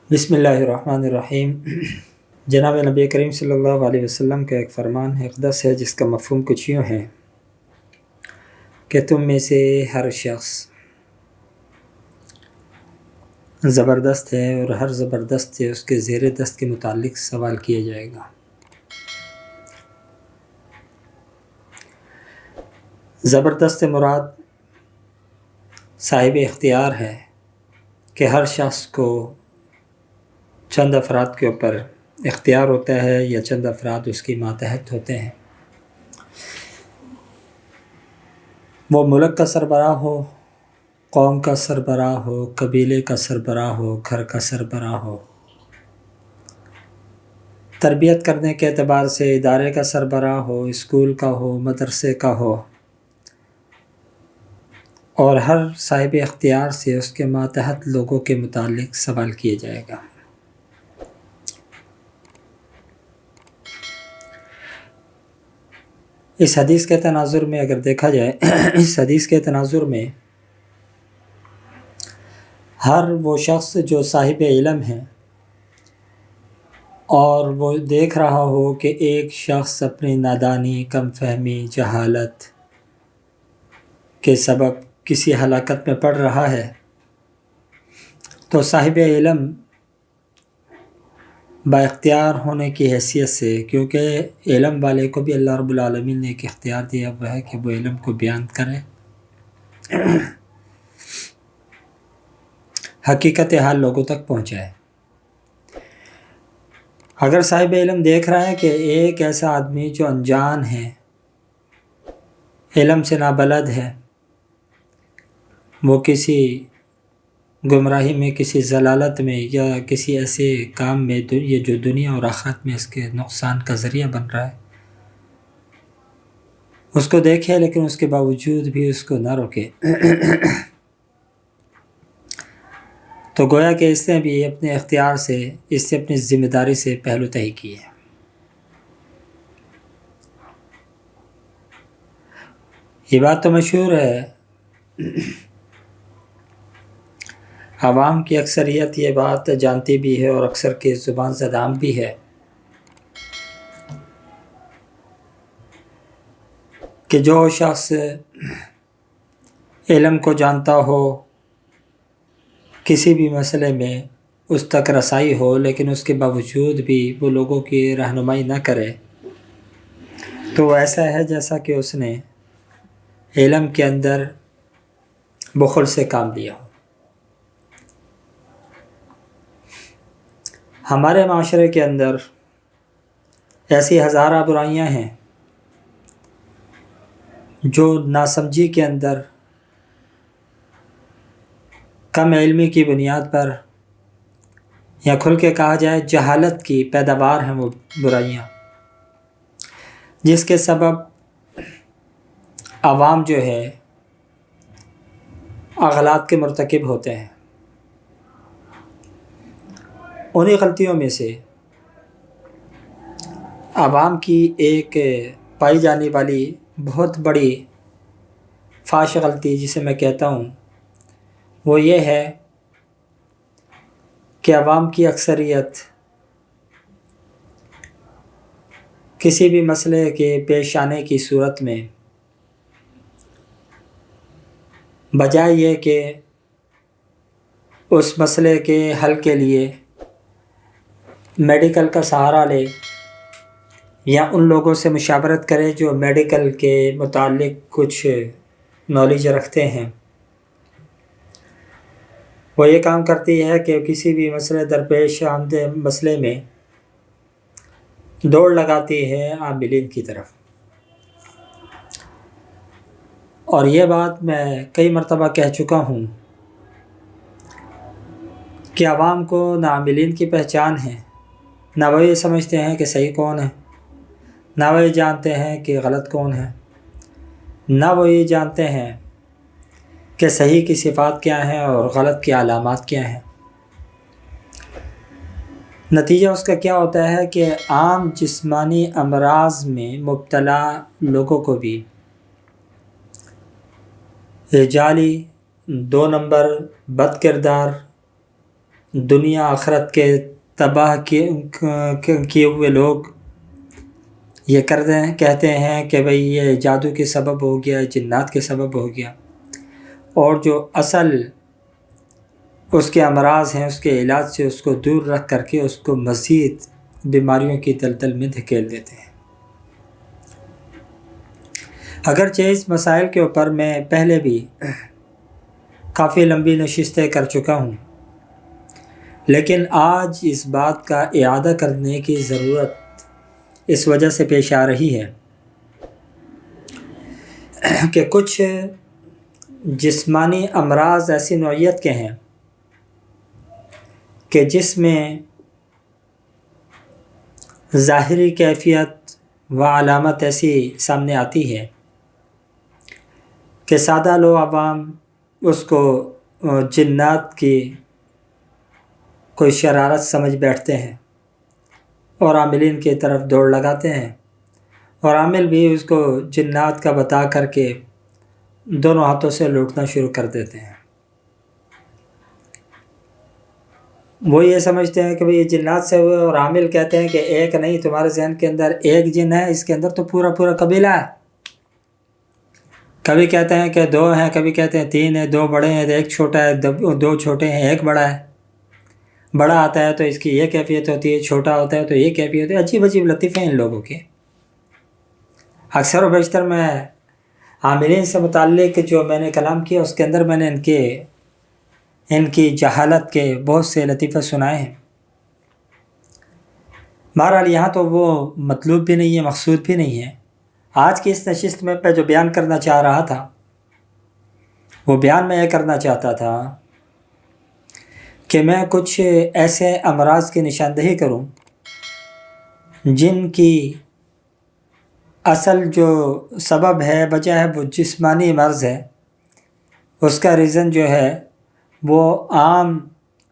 بسم اللہ الرحمن الرحیم۔ جناب نبی کریم صلی اللہ علیہ وسلم کا ایک فرمان ہے، اقدس ہے، جس کا مفہوم کچھ یوں ہے کہ تم میں سے ہر شخص زبردست ہے اور ہر زبردست سے اس کے زیر دست کے متعلق سوال کیا جائے گا۔ زبردست مراد صاحب اختیار ہے کہ ہر شخص کو چند افراد کے اوپر اختیار ہوتا ہے یا چند افراد اس کی ماتحت ہوتے ہیں۔ وہ ملک کا سربراہ ہو، قوم کا سربراہ ہو، قبیلے کا سربراہ ہو، گھر کا سربراہ ہو، تربیت کرنے کے اعتبار سے ادارے کا سربراہ ہو، اسکول کا ہو، مدرسے کا ہو، اور ہر صاحب اختیار سے اس کے ماتحت لوگوں کے متعلق سوال کیا جائے گا۔ اس حدیث کے تناظر میں اگر دیکھا جائے، اس حدیث کے تناظر میں ہر وہ شخص جو صاحب علم ہے اور وہ دیکھ رہا ہو کہ ایک شخص اپنی نادانی، کم فہمی، جہالت کے سبب کسی ہلاکت میں پڑ رہا ہے، تو صاحب علم با اختیار ہونے کی حیثیت سے، کیونکہ علم والے کو بھی اللہ رب العالمین نے ایک اختیار دیا ہوا ہے کہ وہ علم کو بیان کرے، حقیقت حال لوگوں تک پہنچائے۔ اگر صاحب علم دیکھ رہا ہے کہ ایک ایسا آدمی جو انجان ہے، علم سے نابلد ہے، وہ کسی گمراہی میں، کسی ضلالت میں یا کسی ایسے کام میں یہ جو دنیا اور آخرت میں اس کے نقصان کا ذریعہ بن رہا ہے، اس کو دیکھے لیکن اس کے باوجود بھی اس کو نہ روکے، تو گویا کہ اس نے بھی اپنے اختیار سے، اس سے اپنی ذمہ داری سے پہلو تہی کی ہے۔ یہ بات تو مشہور ہے، عوام کی اکثریت یہ بات جانتی بھی ہے اور اکثر کی زبان زدام بھی ہے کہ جو شخص علم کو جانتا ہو، کسی بھی مسئلے میں اس تک رسائی ہو، لیکن اس کے باوجود بھی وہ لوگوں کی رہنمائی نہ کرے، تو وہ ایسا ہے جیسا کہ اس نے علم کے اندر بخل سے کام لیا ہو۔ ہمارے معاشرے کے اندر ایسی ہزارہ برائیاں ہیں جو ناسمجھی کے اندر، کم علمی کی بنیاد پر، یا کھل کے کہا جائے جہالت کی پیداوار ہیں وہ برائیاں، جس کے سبب عوام جو ہے اغلاط کے مرتکب ہوتے ہیں۔ انہی غلطیوں میں سے عوام کی ایک پائی جانے والی بہت بڑی فاحش غلطی، جسے میں کہتا ہوں، وہ یہ ہے کہ عوام کی اکثریت کسی بھی مسئلے کے پیش آنے کی صورت میں بجائے یہ کہ اس مسئلے کے حل کے لیے میڈیکل کا سہارا لے یا ان لوگوں سے مشاورت کرے جو میڈیکل کے متعلق کچھ نالج رکھتے ہیں، وہ یہ کام کرتی ہے کہ کسی بھی مسئلے درپیش آمدہ مسئلے میں دوڑ لگاتی ہے عاملین کی طرف۔ اور یہ بات میں کئی مرتبہ کہہ چکا ہوں کہ عوام کو نہ عاملین کی پہچان ہے، نہ وہ یہ سمجھتے ہیں کہ صحیح کون ہے، نہ وہ یہ جانتے ہیں کہ غلط کون ہے، نہ وہ یہ جانتے ہیں کہ صحیح کی صفات کیا ہیں اور غلط کی علامات کیا ہیں۔ نتیجہ اس کا کیا ہوتا ہے کہ عام جسمانی امراض میں مبتلا لوگوں کو بھی جعلی، 2 نمبر، بد کردار دنیا آخرت کے تباہ کیے ہوئے لوگ یہ کہتے ہیں کہ بھئی یہ جادو کے سبب ہو گیا، جنات کے سبب ہو گیا، اور جو اصل اس کے امراض ہیں اس کے علاج سے اس کو دور رکھ کر کے اس کو مزید بیماریوں کی دلدل میں دھکیل دیتے ہیں۔ اگرچہ اس مسائل کے اوپر میں پہلے بھی کافی لمبی نشستیں کر چکا ہوں، لیکن آج اس بات کا اعادہ کرنے کی ضرورت اس وجہ سے پیش آ رہی ہے کہ کچھ جسمانی امراض ایسی نوعیت کے ہیں کہ جس میں ظاہری کیفیت و علامت ایسی سامنے آتی ہے کہ سادہ لو عوام اس کو جنات کی کوئی شرارت سمجھ بیٹھتے ہیں اور عاملین کی طرف دوڑ لگاتے ہیں، اور عامل بھی اس کو جنات کا بتا کر کے دونوں ہاتھوں سے لوٹنا شروع کر دیتے ہیں۔ وہ یہ سمجھتے ہیں کہ بھئی یہ جنات سے ہوئے، اور عامل کہتے ہیں کہ ایک نہیں، تمہارے ذہن کے اندر ایک جن ہے، اس کے اندر تو پورا قبیلہ ہے۔ کبھی کہتے ہیں کہ 2 ہیں، کبھی کہتے ہیں 3 ہیں، 2 بڑے ہیں، 1 چھوٹا ہے، 2 چھوٹے ہیں، 1 بڑا ہے۔ بڑا آتا ہے تو اس کی یہ کیفیت ہوتی ہے، چھوٹا ہوتا ہے تو یہ کیفیت ہوتی ہے۔ عجیب لطیفے ہیں ان لوگوں کے۔ اکثر و بیشتر میں عاملین سے متعلق جو میں نے کلام کیا اس کے اندر میں نے ان کی جہالت کے بہت سے لطیفے سنائے ہیں۔ بہرحال یہاں تو وہ مطلوب بھی نہیں ہے، مقصود بھی نہیں ہے۔ آج کی اس نشست میں جو بیان کرنا چاہ رہا تھا، وہ بیان میں یہ کرنا چاہتا تھا کہ میں کچھ ایسے امراض کی نشاندہی کروں جن کی اصل جو سبب ہے، وجہ ہے، وہ جسمانی مرض ہے۔ اس کا ریزن جو ہے وہ عام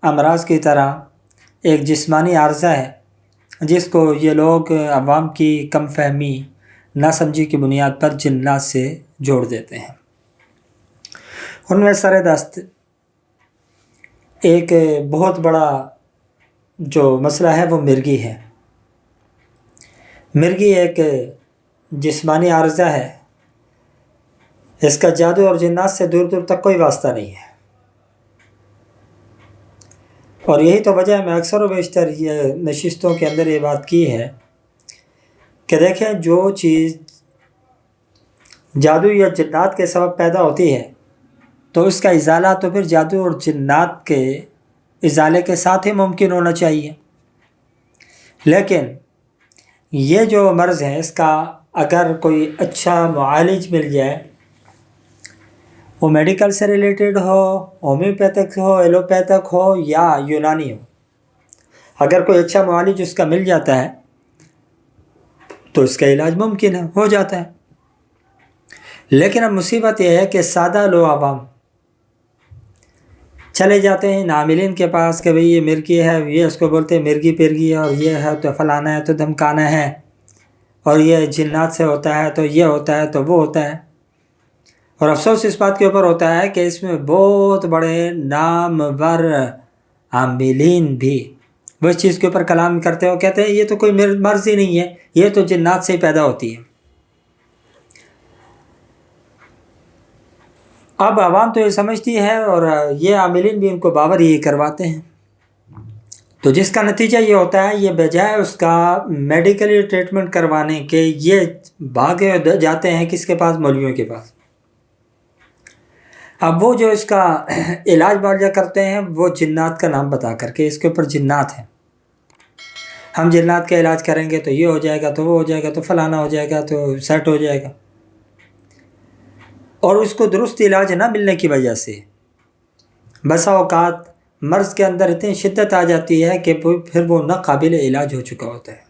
امراض کی طرح ایک جسمانی عارضہ ہے، جس کو یہ لوگ عوام کی کم فہمی، ناسمجھی کی بنیاد پر جنات سے جوڑ دیتے ہیں۔ ان میں سر دست ایک بہت بڑا جو مسئلہ ہے وہ مرگی ہے۔ مرگی ایک جسمانی عارضہ ہے، اس کا جادو اور جنات سے دور تک کوئی واسطہ نہیں ہے، اور یہی تو وجہ ہے میں اکثر و بیشتر یہ نشستوں کے اندر یہ بات کی ہے کہ دیکھیں جو چیز جادو یا جنات کے سبب پیدا ہوتی ہے تو اس کا ازالہ تو پھر جادو اور جنات کے ازالے کے ساتھ ہی ممکن ہونا چاہیے۔ لیکن یہ جو مرض ہے اس کا اگر کوئی اچھا معالج مل جائے، وہ میڈیکل سے ریلیٹڈ ہو، ہومیوپیتھک ہو، ایلوپیتھک ہو یا یونانی ہو، اگر کوئی اچھا معالج اس کا مل جاتا ہے تو اس کا علاج ممکن ہے، ہو جاتا ہے۔ لیکن اب مصیبت یہ ہے کہ سادہ لو عوام چلے جاتے ہیں عاملین کے پاس کہ بھئی یہ مرگی ہے، یہ اس کو بولتے ہیں مرگی پرگی ہے، اور یہ ہے تو فلانا ہے تو دھمکانا ہے، اور یہ جنات سے ہوتا ہے تو یہ ہوتا ہے تو وہ ہوتا ہے۔ اور افسوس اس بات کے اوپر ہوتا ہے کہ اس میں بہت بڑے نامور عاملین بھی وہ اس چیز کے اوپر کلام کرتے ہیں، اور کہتے ہیں یہ تو کوئی مرض ہی نہیں ہے، یہ تو جنات سے ہی پیدا ہوتی ہے۔ اب عوام تو یہ سمجھتی ہے، اور یہ عاملین بھی ان کو باور یہی کرواتے ہیں، تو جس کا نتیجہ یہ ہوتا ہے، یہ بجائے اس کا میڈیکلی ٹریٹمنٹ کروانے کے یہ بھاگے جاتے ہیں کس کے پاس؟ مولویوں کے پاس۔ اب وہ جو اس کا علاج معالجہ کرتے ہیں وہ جنات کا نام بتا کر کے، اس کے اوپر جنات ہیں، ہم جنات کا علاج کریں گے تو یہ ہو جائے گا، تو وہ ہو جائے گا، تو فلانا ہو جائے گا، تو سیٹ ہو جائے گا۔ اور اس کو درست علاج نہ ملنے کی وجہ سے بسا اوقات مرض کے اندر اتنی شدت آ جاتی ہے کہ پھر وہ ناقابل علاج ہو چکا ہوتا ہے،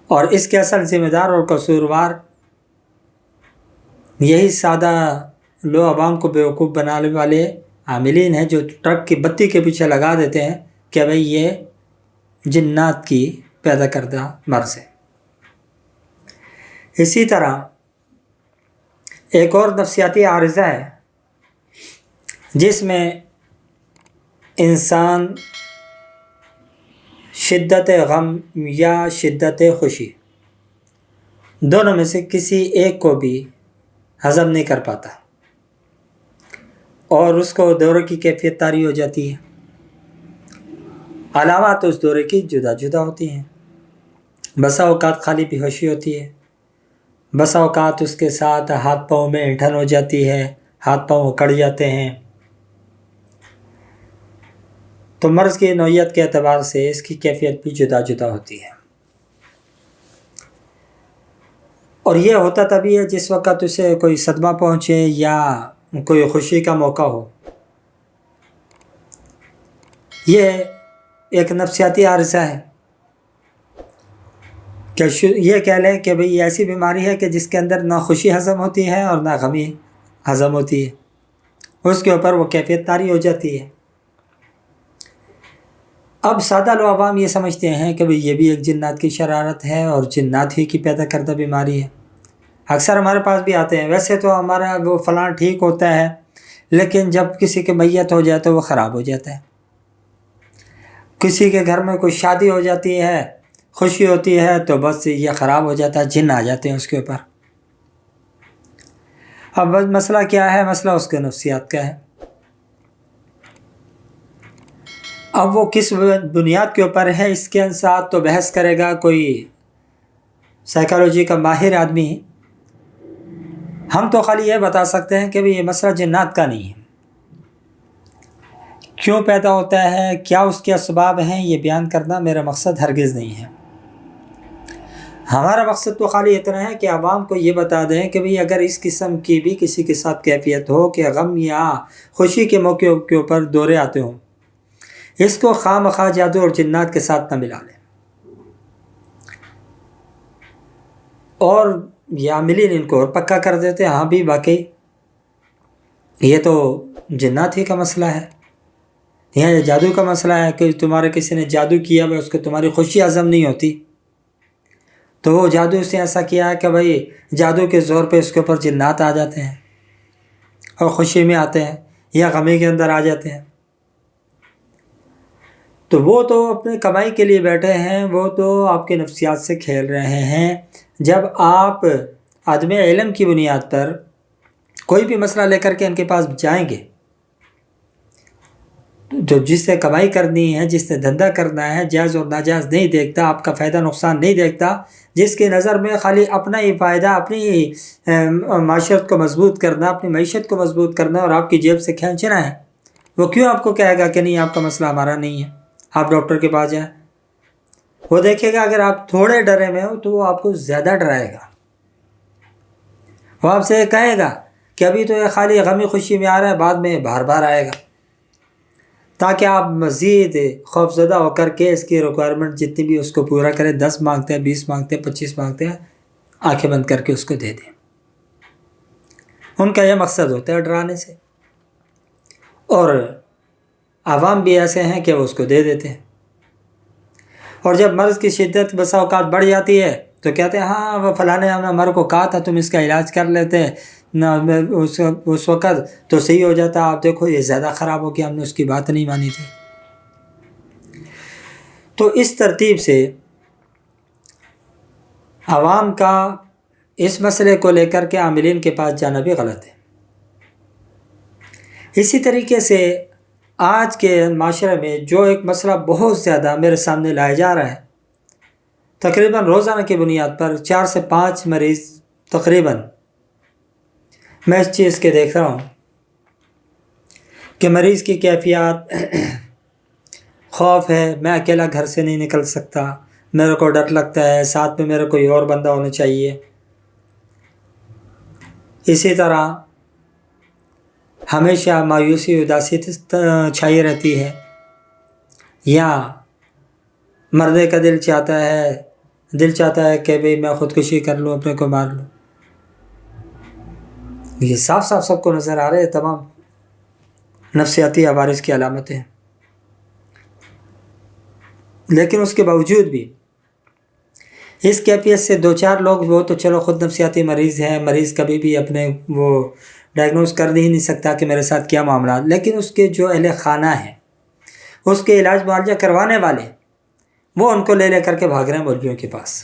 اور اس کے اصل ذمہ دار اور قصوروار یہی سادہ لو عوام کو بیوقوف بنانے والے عاملین ہیں، جو ٹرک کی بتی کے پیچھے لگا دیتے ہیں کہ بھئی یہ جنات کی پیدا کردہ مرض ہے۔ اسی طرح ایک اور نفسیاتی عارضہ ہے جس میں انسان شدت غم یا شدت خوشی دونوں میں سے کسی ایک کو بھی ہضم نہیں کر پاتا اور اس کو دورے کی کیفیت طاری ہو جاتی ہے۔ علامات اس دورے کی جدا جدا ہوتی ہیں۔ بسا اوقات خالی بے ہوشی ہوتی ہے، بسا اوقات اس کے ساتھ ہاتھ پاؤں میں اینٹھن ہو جاتی ہے، ہاتھ پاؤں اکڑ جاتے ہیں۔ تو مرض کی نوعیت کے اعتبار سے اس کی کیفیت بھی جدا جدا ہوتی ہے، اور یہ ہوتا تبھی ہے جس وقت اسے کوئی صدمہ پہنچے یا کوئی خوشی کا موقع ہو۔ یہ ایک نفسیاتی عارضہ ہے کہ یہ کہہ لیں کہ بھئی ایسی بیماری ہے کہ جس کے اندر نہ خوشی ہضم ہوتی ہے اور نہ غمی ہضم ہوتی ہے، اس کے اوپر وہ کیفیت طاری ہو جاتی ہے۔ اب سادہ لو عوام یہ سمجھتے ہیں کہ بھئی یہ بھی ایک جنات کی شرارت ہے اور جنات ہی کی پیدا کردہ بیماری ہے۔ اکثر ہمارے پاس بھی آتے ہیں، ویسے تو ہمارا وہ فلاں ٹھیک ہوتا ہے، لیکن جب کسی کے میت ہو جائے تو وہ خراب ہو جاتا ہے۔ کسی کے گھر میں کوئی شادی ہو جاتی ہے، خوشی ہوتی ہے، تو بس یہ خراب ہو جاتا ہے، جن آ جاتے ہیں اس کے اوپر۔ اب بس مسئلہ کیا ہے؟ مسئلہ اس کے نفسیات کا ہے۔ اب وہ کس بنیاد کے اوپر ہے، اس کے ساتھ تو بحث کرے گا کوئی سائیکالوجی کا ماہر آدمی۔ ہم تو خالی یہ بتا سکتے ہیں کہ یہ مسئلہ جنات کا نہیں ہے، کیوں پیدا ہوتا ہے، کیا اس کے اسباب ہیں، یہ بیان کرنا میرا مقصد ہرگز نہیں ہے۔ ہمارا مقصد تو خالی اتنا ہے کہ عوام کو یہ بتا دیں کہ بھئی اگر اس قسم کی بھی کسی کے ساتھ کیفیت ہو کہ غم یا خوشی کے موقع کے اوپر دورے آتے ہوں، اس کو خواہ مخواہ جادو اور جنات کے ساتھ نہ ملا لیں، اور یہ عاملین ان کو اور پکا کر دیتے ہیں، ہاں بھی واقعی یہ تو جنات ہی کا مسئلہ ہے، یہ جادو کا مسئلہ ہے کہ تمہارے کسی نے جادو کیا ہے، اس کو تمہاری خوشی ہضم نہیں ہوتی، تو وہ جادو سے ایسا کیا ہے کہ بھئی جادو کے زور پہ اس کے اوپر جنات آ جاتے ہیں اور خوشی میں آتے ہیں یا غمی کے اندر آ جاتے ہیں۔ تو وہ تو اپنے کمائی کے لیے بیٹھے ہیں، وہ تو آپ کے نفسیات سے کھیل رہے ہیں۔ جب آپ عدم علم کی بنیاد پر کوئی بھی مسئلہ لے کر کے ان کے پاس جائیں گے، جو جس سے کمائی کرنی ہے، جس سے دھندا کرنا ہے، جائز اور ناجائز نہیں دیکھتا، آپ کا فائدہ نقصان نہیں دیکھتا، جس کی نظر میں خالی اپنا ہی فائدہ، اپنی معاشرت کو مضبوط کرنا، اپنی معیشت کو مضبوط کرنا اور آپ کی جیب سے کھینچنا ہے، وہ کیوں آپ کو کہے گا کہ نہیں آپ کا مسئلہ ہمارا نہیں ہے، آپ ڈاکٹر کے پاس جائیں؟ وہ دیکھے گا اگر آپ تھوڑے ڈرے میں ہو تو وہ آپ کو زیادہ ڈرائے گا، وہ آپ سے کہے گا کہ ابھی تو یہ خالی غمی خوشی میں آ رہا ہے، بعد میں بار بار آئے گا، تاکہ آپ مزید خوف زدہ ہو کر کے اس کی ریکوائرمنٹ جتنی بھی اس کو پورا کریں، 10 مانگتے ہیں، 20 مانگتے ہیں، 25 مانگتے ہیں، آنکھیں بند کر کے اس کو دے دیں۔ ان کا یہ مقصد ہوتا ہے ڈرانے سے، اور عوام بھی ایسے ہیں کہ وہ اس کو دے دیتے ہیں، اور جب مرض کی شدت بسا اوقات بڑھ جاتی ہے تو کہتے ہیں ہاں وہ فلانے ہم نے ہمارے کو کہا تھا تم اس کا علاج کر لیتے، اس وقت تو صحیح ہو جاتا، آپ دیکھو یہ زیادہ خراب ہو گیا، ہم نے اس کی بات نہیں مانی تھی۔ تو اس ترتیب سے عوام کا اس مسئلے کو لے کر کے عاملین کے پاس جانا بھی غلط ہے۔ اسی طریقے سے آج کے معاشرے میں جو ایک مسئلہ بہت زیادہ میرے سامنے لایا جا رہا ہے، تقریباً روزانہ کی بنیاد پر 4 سے 5 مریض تقریباً میں اس چیز کے دیکھ رہا ہوں کہ مریض کی کیفیات خوف ہے، میں اکیلا گھر سے نہیں نکل سکتا، میرے کو ڈر لگتا ہے، ساتھ میں میرے کوئی اور بندہ ہونا چاہیے۔ اسی طرح ہمیشہ مایوسی اداسی چھائی رہتی ہے، یا مرنے کا دل چاہتا ہے کہ بھئی میں خودکشی کر لوں، اپنے کو مار لوں۔ یہ صاف صاف سب کو نظر آ رہے ہیں، تمام نفسیاتی عوارض کی علامتیں، لیکن اس کے باوجود بھی اس کیفیت سے 2-4 لوگ، وہ تو چلو خود نفسیاتی مریض ہیں، مریض کبھی بھی اپنے وہ ڈائگنوز کر ہی نہیں سکتا کہ میرے ساتھ کیا معاملات، لیکن اس کے جو اہل خانہ ہیں اس کے علاج معالجہ کروانے والے وہ ان کو لے کر کے بھاگ رہے ہیں مولویوں کے پاس۔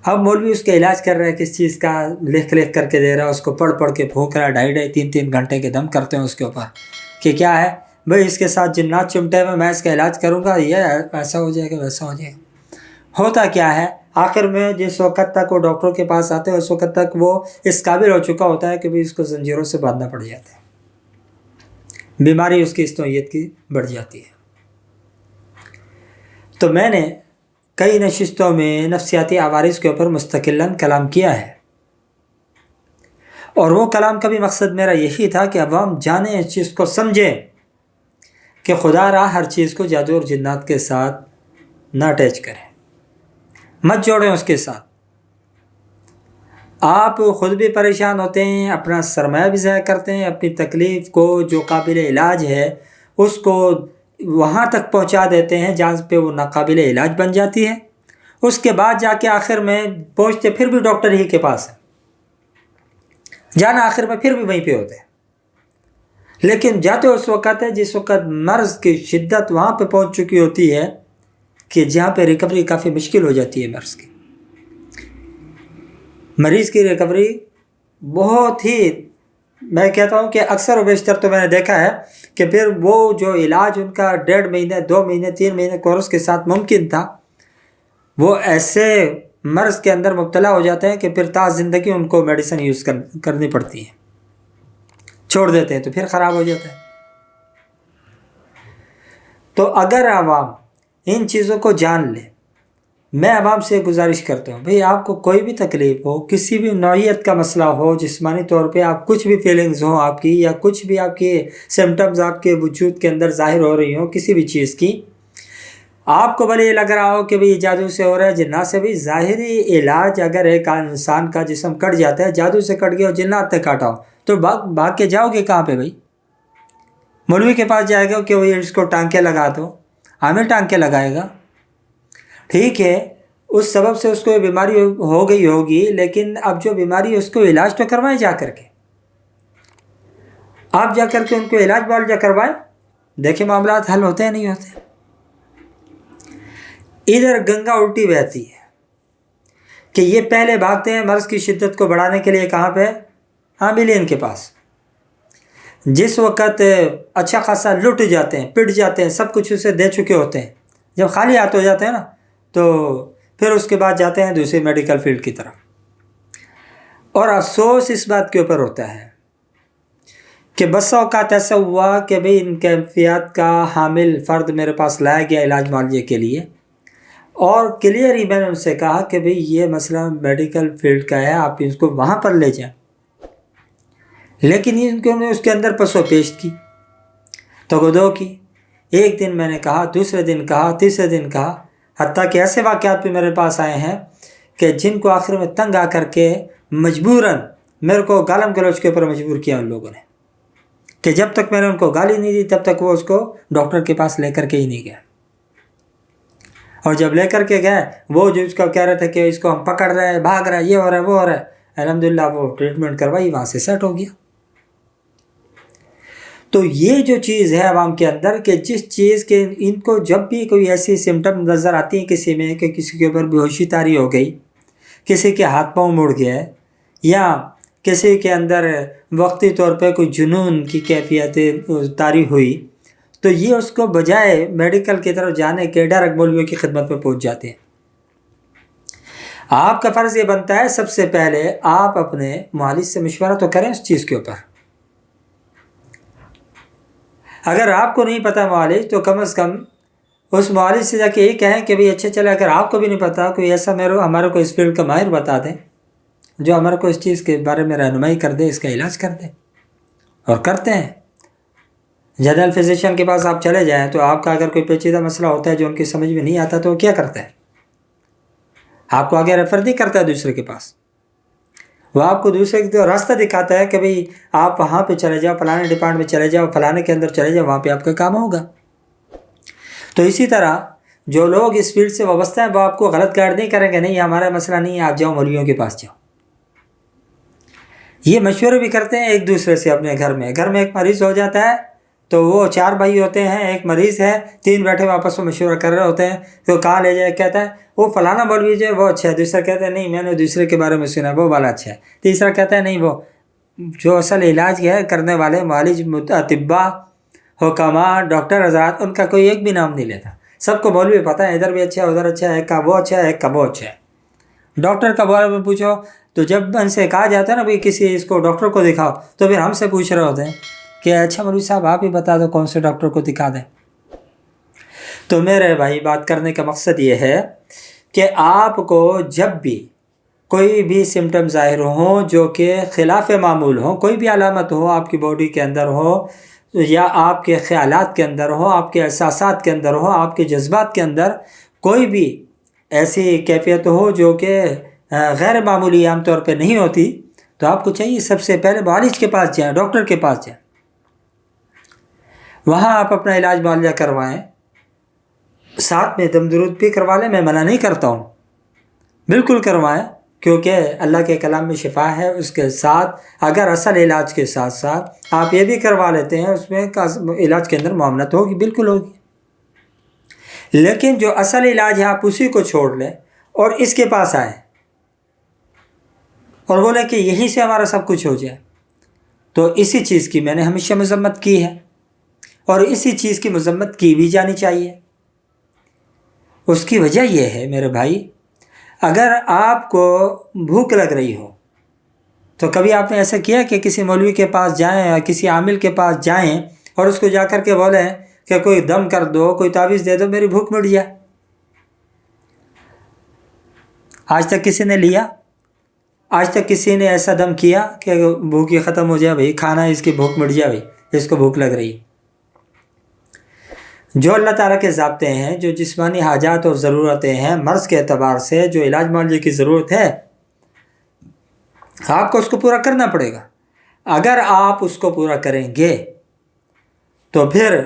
اب مولوی اس کے علاج کر رہا ہے، کس چیز کا لکھ کر کے دے رہا ہے، اس کو پڑھ کے پھونک رہا ہے، 2.5-3 گھنٹے کے دم کرتے ہیں اس کے اوپر کہ کیا ہے بھئی اس کے ساتھ جنات چمٹے ہوئے، میں اس کا علاج کروں گا، یہ ایسا ہو جائے گا ویسا ہو جائے گا۔ ہوتا کیا ہے آخر میں جس وقت تک وہ ڈاکٹر کے پاس آتے ہیں اس وقت تک وہ اس قابل ہو چکا ہوتا ہے کہ بھی اس کو زنجیروں سے باندھنا پڑ جاتا ہے، بیماری اس کی اس نوعیت کی بڑھ جاتی ہے۔ تو میں نے کئی نشستوں میں نفسیاتی عوارض کے اوپر مستقلاً کلام کیا ہے، اور وہ کلام کا بھی مقصد میرا یہی تھا کہ عوام جانیں، اس چیز کو سمجھیں کہ خدا را ہر چیز کو جادو اور جنات کے ساتھ نہ اٹیچ کریں، مت جوڑیں اس کے ساتھ۔ آپ خود بھی پریشان ہوتے ہیں، اپنا سرمایہ بھی ضائع کرتے ہیں، اپنی تکلیف کو جو قابل علاج ہے اس کو وہاں تک پہنچا دیتے ہیں جہاں پہ وہ ناقابل علاج بن جاتی ہے، اس کے بعد جا کے آخر میں پہنچتے پھر بھی ڈاکٹر ہی کے پاس ہے، جانا آخر میں پھر بھی وہیں پہ ہوتے ہیں، لیکن جاتے اس وقت ہے جس وقت مرض کی شدت وہاں پہ پہنچ چکی ہوتی ہے کہ جہاں پہ ریکوری کافی مشکل ہو جاتی ہے مرض کی۔ مریض کی ریکوری بہت ہی، میں کہتا ہوں کہ اکثر و بیشتر تو میں نے دیکھا ہے کہ پھر وہ جو علاج ان کا 1.5 مہینے 2 مہینے 3 مہینے کورس کے ساتھ ممکن تھا، وہ ایسے مرض کے اندر مبتلا ہو جاتے ہیں کہ پھر تا زندگی ان کو میڈیسن یوز کرنی پڑتی ہے، چھوڑ دیتے ہیں تو پھر خراب ہو جاتا ہے۔ تو اگر عوام ان چیزوں کو جان لے، میں عوام سے گزارش کرتا ہوں بھئی آپ کو کوئی بھی تکلیف ہو، کسی بھی نوعیت کا مسئلہ ہو، جسمانی طور پہ آپ کچھ بھی فیلنگز ہوں آپ کی، یا کچھ بھی آپ کی سمٹمز آپ کے وجود کے اندر ظاہر ہو رہی ہوں کسی بھی چیز کی، آپ کو بھلے یہ لگ رہا ہو کہ بھئی جادو سے ہو رہا ہے، جنات سے، بھی ظاہری علاج اگر ایک انسان کا جسم کٹ جاتا ہے، جادو سے کٹ گیا اور جنات نے کاٹا ہو، تو بھاگ کے جاؤ گے کہاں پہ بھئی؟ مولوی کے پاس جائے گا کہ وہ اس کو ٹانکے لگا دو، عامل ٹانکے لگائے گا، ٹھیک ہے اس سبب سے اس کو بیماری ہو گئی ہوگی، لیکن اب جو بیماری ہے اس کو علاج تو کروائیں، جا کر کے آپ جا کر کے ان کو علاج معالجہ کروائیں، دیکھیں معاملات حل ہوتے ہیں نہیں ہوتے۔ ادھر گنگا الٹی بہتی ہے کہ یہ پہلے بھاگتے ہیں مرض کی شدت کو بڑھانے کے لیے کہاں پہ؟ عاملین کے پاس۔ جس وقت اچھا خاصا لٹ جاتے ہیں، پٹ جاتے ہیں، سب کچھ اسے دے چکے ہوتے ہیں، جب خالی ہاتھ ہو جاتے ہیں نا تو پھر اس کے بعد جاتے ہیں دوسری میڈیکل فیلڈ کی طرف۔ اور افسوس اس بات کے اوپر ہوتا ہے کہ بسا اوقات ایسا ہوا کہ بھئی ان کیفیات کا حامل فرد میرے پاس لایا گیا علاج معالجے کے لیے، اور کلیئر ہی میں نے ان سے کہا کہ بھئی یہ مسئلہ میڈیکل فیلڈ کا ہے، آپ اس کو وہاں پر لے جائیں، لیکن انہوں نے اس کے اندر پس و پیش کی، تگودو کی، ایک دن میں نے کہا، دوسرے دن کہا، تیسرے دن کہا، حتیٰ کہ ایسے واقعات بھی میرے پاس آئے ہیں کہ جن کو آخر میں تنگ آ کر کے مجبوراً میرے کو گالم گلوچ کے اوپر مجبور کیا ان لوگوں نے، کہ جب تک میں نے ان کو گالی نہیں دی تب تک وہ اس کو ڈاکٹر کے پاس لے کر کے ہی نہیں گیا، اور جب لے کر کے گئے وہ جو اس کو کہہ رہے تھے کہ اس کو ہم پکڑ رہے ہیں، بھاگ رہا ہے، یہ ہو رہا ہے وہ ہو رہا ہے، الحمدللہ وہ ٹریٹمنٹ کروائی، وہاں سے سیٹ ہو گیا۔ تو یہ جو چیز ہے عوام کے اندر کہ جس چیز کے ان کو جب بھی کوئی ایسی سمٹم نظر آتی ہیں کسی میں کہ کسی کے اوپر بے ہوشی طاری ہو گئی، کسی کے ہاتھ پاؤں مڑ گئے، یا کسی کے اندر وقتی طور پہ کوئی جنون کی کیفیت طاری ہوئی، تو یہ اس کو بجائے میڈیکل کی طرف جانے کے ڈائریکٹ مولویوں کی خدمت میں پہنچ جاتے ہیں۔ آپ کا فرض یہ بنتا ہے سب سے پہلے آپ اپنے معالج سے مشورہ تو کریں اس چیز کے اوپر۔ اگر آپ کو نہیں پتہ معالج تو کم از کم اس معالج سے جا کے یہی کہیں کہ بھئی اچھا چلے، اگر آپ کو بھی نہیں پتہ کوئی ایسا ہمارے کو اس فیلڈ کا ماہر بتا دیں جو ہمارے کو اس چیز کے بارے میں رہنمائی کر دے، اس کا علاج کر دے، اور کرتے ہیں۔ جنرل فزیشین کے پاس آپ چلے جائیں تو آپ کا اگر کوئی پیچیدہ مسئلہ ہوتا ہے جو ان کی سمجھ میں نہیں آتا تو وہ کیا کرتا ہے؟ آپ کو آگے ریفر نہیں کرتا ہے دوسرے کے پاس، وہ آپ کو دوسرے کی راستہ دکھاتا ہے کہ بھئی آپ وہاں پہ چلے جاؤ، فلانے ڈپارٹمنٹ میں چلے جاؤ، فلانے کے اندر چلے جاؤ، وہاں پہ آپ کا کام ہوگا۔ تو اسی طرح جو لوگ اس فیلڈ سے وابستہ ہیں وہ آپ کو غلط گائیڈ نہیں کریں گے، نہیں ہمارا مسئلہ نہیں ہے، آپ جاؤ مولویوں کے پاس جاؤ۔ یہ مشورے بھی کرتے ہیں ایک دوسرے سے اپنے گھر میں ایک مریض ہو جاتا ہے تو وہ 4 بھائی ہوتے ہیں، ایک مریض ہے، 3 بیٹھے آپس میں مشورہ کر رہے ہوتے ہیں، تو کہاں لے جائے، کہتا ہے وہ فلانا مولوی جو ہے وہ اچھا ہے، دوسرا کہتا ہے نہیں میں نے دوسرے کے بارے میں سنا وہ والا اچھا ہے، تیسرا کہتا ہے نہیں وہ جو اصل علاج ہے کرنے والے معالج اطباء حکماء ڈاکٹر حضرات ان کا کوئی ایک بھی نام نہیں لیتا، سب کو مولوی پتہ ہے ادھر بھی اچھا ہے ادھر اچھا ہے، ایک کا وہ اچھا ہے ایک کا وہ اچھا ہے۔ ڈاکٹر کا بارے میں پوچھو تو جب ان سے کہا جاتا ہے نا بھائی کسی اس کو ڈاکٹر کو دکھاؤ، تو پھر ہم سے پوچھ رہے ہوتے ہیں کہ اچھا مولوی صاحب آپ ہی بتا دو کون سے ڈاکٹر کو دکھا دیں۔ تو میرے بھائی بات کرنے کا مقصد یہ ہے کہ آپ کو جب بھی کوئی بھی سمٹم ظاہر ہوں جو کہ خلاف معمول ہوں، کوئی بھی علامت ہو آپ کی باڈی کے اندر ہو یا آپ کے خیالات کے اندر ہو، آپ کے احساسات کے اندر ہو، آپ کے جذبات کے اندر کوئی بھی ایسی کیفیت ہو جو کہ غیر معمولی عام طور پہ نہیں ہوتی، تو آپ کو چاہیے سب سے پہلے معالج کے پاس جائیں، ڈاکٹر کے پاس جائیں، وہاں آپ اپنا علاج معالجہ کروائیں، ساتھ میں دم درود بھی کروا لیں، میں منع نہیں کرتا ہوں، بالکل کروائیں، کیونکہ اللہ کے کلام میں شفا ہے، اس کے ساتھ اگر اصل علاج کے ساتھ ساتھ آپ یہ بھی کروا لیتے ہیں اس میں علاج کے اندر معاونت ہوگی، بالکل ہوگی، لیکن جو اصل علاج ہے آپ اسی کو چھوڑ لیں اور اس کے پاس آئیں اور بولیں کہ یہیں سے ہمارا سب کچھ ہو جائے، تو اسی چیز کی میں نے ہمیشہ مذمت کی ہے اور اسی چیز کی مذمت کی بھی جانی چاہیے۔ اس کی وجہ یہ ہے میرے بھائی، اگر آپ کو بھوک لگ رہی ہو تو کبھی آپ نے ایسا کیا کہ کسی مولوی کے پاس جائیں یا کسی عامل کے پاس جائیں اور اس کو جا کر کے بولیں کہ کوئی دم کر دو، کوئی تعویذ دے دو، میری بھوک مٹ جائے؟ آج تک کسی نے لیا؟ آج تک کسی نے ایسا دم کیا کہ بھوک ہی ختم ہو جائے، بھائی کھانا ہے اس کی بھوک مٹ جائے، بھائی اس کو بھوک لگ رہی؟ جو اللہ تعالیٰ کے ضابطے ہیں، جو جسمانی حاجات اور ضرورتیں ہیں مرض کے اعتبار سے، جو علاج معالجے کی ضرورت ہے، آپ کو اس کو پورا کرنا پڑے گا۔ اگر آپ اس کو پورا کریں گے تو پھر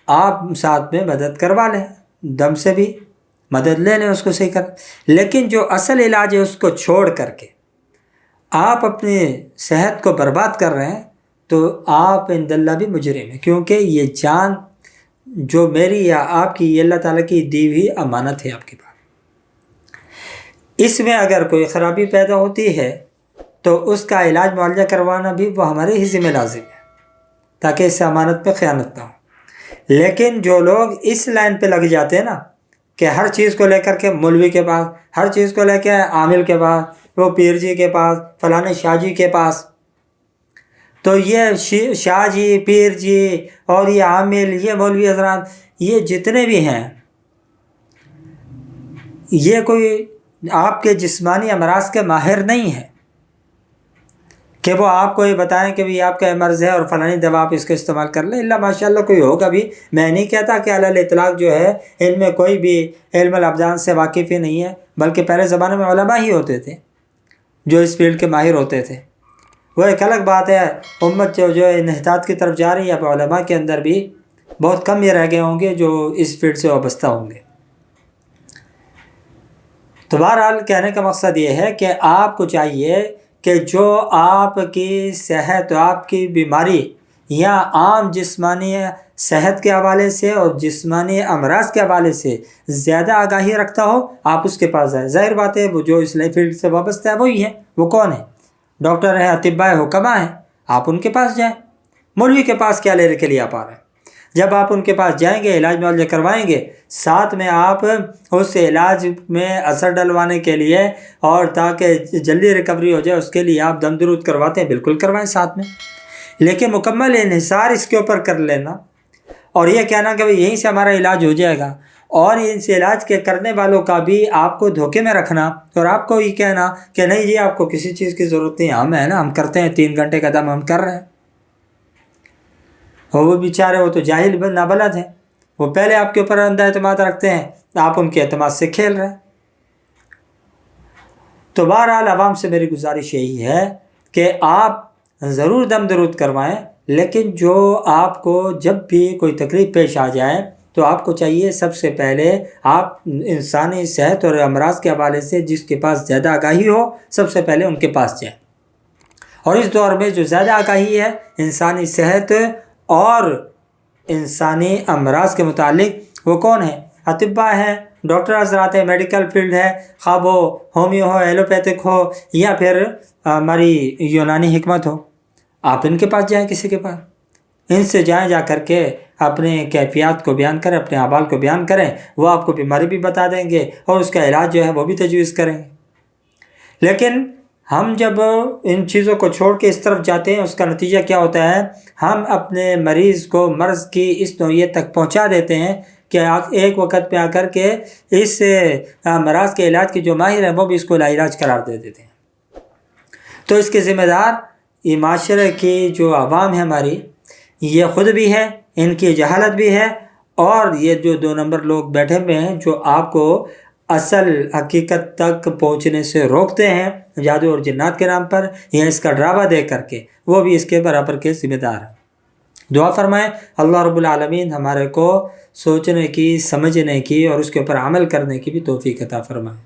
آپ ساتھ میں مدد کروا لیں، دم سے بھی مدد لے لیں اس کو صحیح کر، لیکن جو اصل علاج ہے اس کو چھوڑ کر کے آپ اپنی صحت کو برباد کر رہے ہیں تو آپ عند اللہ بھی مجرم ہیں، کیونکہ یہ جان جو میری یا آپ کی یہ اللہ تعالیٰ کی دی ہوئی امانت ہے آپ کے پاس، اس میں اگر کوئی خرابی پیدا ہوتی ہے تو اس کا علاج معالجہ کروانا بھی وہ ہمارے ہی ذمہ لازم ہے تاکہ اس سے امانت پہ خیانت نہ ہو۔ لیکن جو لوگ اس لائن پہ لگ جاتے ہیں نا کہ ہر چیز کو لے کر کے مولوی کے پاس، ہر چیز کو لے کے عامل کے پاس، وہ پیر جی کے پاس، فلانے شاہ جی کے پاس، تو یہ شاہ جی، پیر جی اور یہ عامل، یہ مولوی حضرات، یہ جتنے بھی ہیں، یہ کوئی آپ کے جسمانی امراض کے ماہر نہیں ہیں کہ وہ آپ کو یہ بتائیں کہ بھی آپ کا مرض ہے اور فلانی دوا آپ اس کا استعمال کر لیں۔ اللہ ماشاء اللہ کوئی ہوگا بھی، میں نہیں کہتا کہ علی الاطلاق جو ہے علم میں کوئی بھی علم الابدان سے واقف ہی نہیں ہے، بلکہ پہلے زمانے میں علماء ہی ہوتے تھے جو اس فیلڈ کے ماہر ہوتے تھے، وہ ایک الگ بات ہے۔ امت جو انحطاط کی طرف جا رہی ہے، اب علماء کے اندر بھی بہت کم یہ رہ گئے ہوں گے جو اس فیلڈ سے وابستہ ہوں گے۔ تو بہرحال کہنے کا مقصد یہ ہے کہ آپ کو چاہیے کہ جو آپ کی صحت، آپ کی بیماری یا عام جسمانی صحت کے حوالے سے اور جسمانی امراض کے حوالے سے زیادہ آگاہی رکھتا ہو، آپ اس کے پاس جائیں۔ ظاہر بات ہے وہ جو اس فیلڈ سے وابستہ ہے وہی ہے، وہ کون ہے؟ ڈاکٹر ہیں، اطباء حکماء ہیں، آپ ان کے پاس جائیں۔ مولوی کے پاس کیا لینے کے لیے آپ آ رہے ہیں؟ جب آپ ان کے پاس جائیں گے، علاج معالجہ کروائیں گے، ساتھ میں آپ اس علاج میں اثر ڈلوانے کے لیے اور تاکہ جلدی ریکوری ہو جائے اس کے لیے آپ دم درود کرواتے ہیں، بالکل کروائیں ساتھ میں، لیکن مکمل انحصار اس کے اوپر کر لینا اور یہ کہنا کہ یہیں سے ہمارا علاج ہو جائے گا، اور ان سے علاج کے کرنے والوں کا بھی آپ کو دھوکے میں رکھنا اور آپ کو یہ کہنا کہ نہیں جی آپ کو کسی چیز کی ضرورت نہیں، ہم ہے نا، ہم کرتے ہیں، 3 گھنٹے کا دم ہم کر رہے ہیں، اور وہ بیچارے وہ تو جاہل نابلد ہیں، وہ پہلے آپ کے اوپر اندھا اعتماد رکھتے ہیں، آپ ان کے اعتماد سے کھیل رہے ہیں۔ تو بہرحال عوام سے میری گزارش یہی ہے کہ آپ ضرور دم درود کروائیں، لیکن جو آپ کو جب بھی کوئی تکلیف پیش آ جائے تو آپ کو چاہیے سب سے پہلے آپ انسانی صحت اور امراض کے حوالے سے جس کے پاس زیادہ آگاہی ہو، سب سے پہلے ان کے پاس جائیں۔ اور اس دور میں جو زیادہ آگاہی ہے انسانی صحت اور انسانی امراض کے متعلق وہ کون ہیں؟ اطباء ہیں، ڈاکٹر حضرات ہیں، میڈیکل فیلڈ ہے، خواہ وہ ہومیو ہو، ایلوپیتھک ہو یا پھر ہماری یونانی حکمت ہو. آپ ان کے پاس جائیں، کسی کے پاس ان سے جائیں، جا کر کے اپنے کیفیات کو بیان کریں، اپنے احوال کو بیان کریں. وہ آپ کو بیماری بھی بتا دیں گے اور اس کا علاج جو ہے وہ بھی تجویز کریں گے. لیکن ہم جب ان چیزوں کو چھوڑ کے اس طرف جاتے ہیں، اس کا نتیجہ کیا ہوتا ہے؟ ہم اپنے مریض کو مرض کی اس نوعیت تک پہنچا دیتے ہیں کہ ایک وقت پہ آ کر کے اس مرض کے علاج کے جو ماہر ہیں وہ بھی اس کو لاعلاج قرار دے دیتے ہیں. تو اس کے ذمہ دار یہ معاشرے کی جو عوام ہے ہماری، یہ خود بھی ہے، ان کی جہالت بھی ہے، اور یہ جو 2 نمبر لوگ بیٹھے ہوئے ہیں جو آپ کو اصل حقیقت تک پہنچنے سے روکتے ہیں جادو اور جنات کے نام پر یا اس کا ڈرامہ دے کر کے، وہ بھی اس کے برابر کے ذمہ دار ہیں. دعا فرمائیں اللہ رب العالمین ہمارے کو سوچنے کی، سمجھنے کی اور اس کے اوپر عمل کرنے کی بھی توفیق عطا فرمائیں.